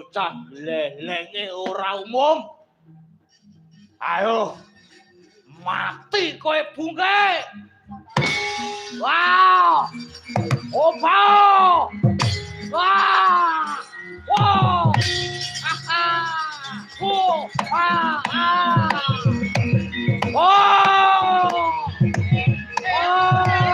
bocah lelenge ora umum. Ayo mati kowe Bungke. Wah! Opo! Wah! Wow! Haha! Oh! Ah! Ah! Oh! Oh! Oh!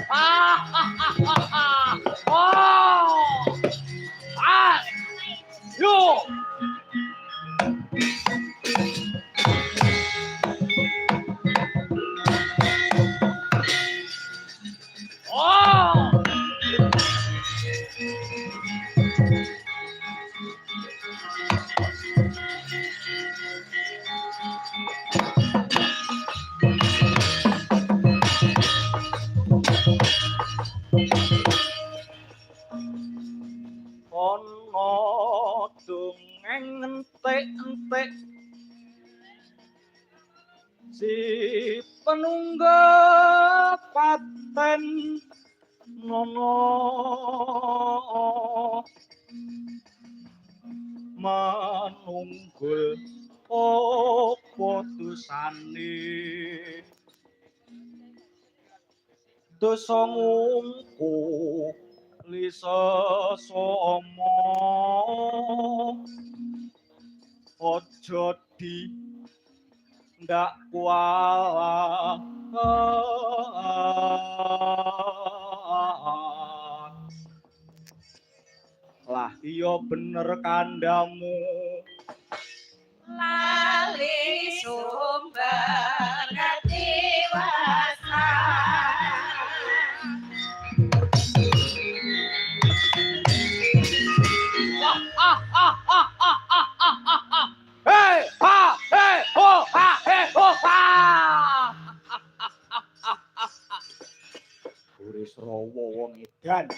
Ah! Oh! Ah! Yo! Oh! Ana dongeng entek-entek si penunggal paten nono manunggul apa dosane dosa ngungku lisa somo ojo di ndak kuala lah iya bener kandamu lali sumber katiwasa Hey ha hey ho ha hey ho ha Buris Rawa wong edan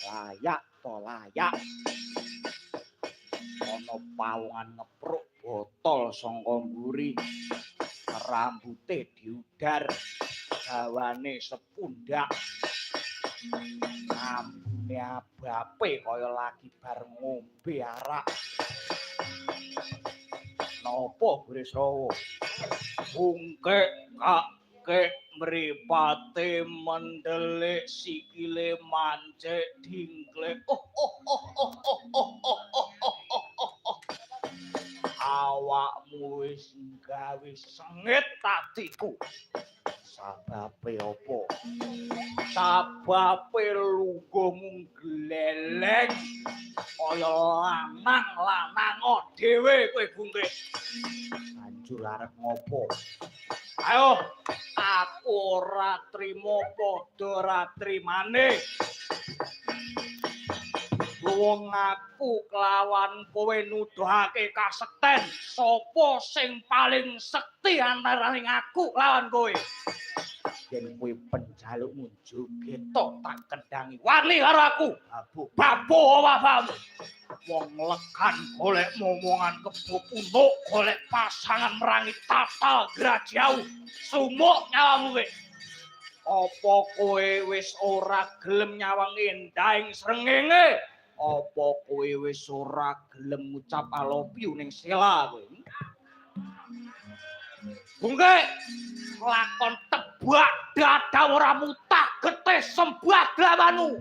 layak to layak ana pawongan ngepruk botol saka mburi rambute diudar dawane sepundak ambune abape kaya lagi bar ngombe arak napa Buris Rawa Bungke kakek mripate mendelik sikile mancek dingklek awakmu wis gawe sengit tatiku sababe apa sababe lungguhmu gleleng kaya lanang dhewe kowe Bungke banjur arep ngopo ayo aku ora trimo padha ora trimane wong aku kelawan kowe nuduhake kasekten sapa sing paling sekti antaraning aku lawan kowe yen kowe penjalukmu joget tak kendangi wani karo aku babo wafamu wong lekan golek momongan kebo punuk golek pasangan merangi tatal grajau sumuk nyawamu kowe apa kowe wis ora gelem nyawang endahing srengenge apa kowe wis ora gelem ngucap I love you ning Sela kowe Bungke lakon tebak dada ora mutah getih sembah glawanmu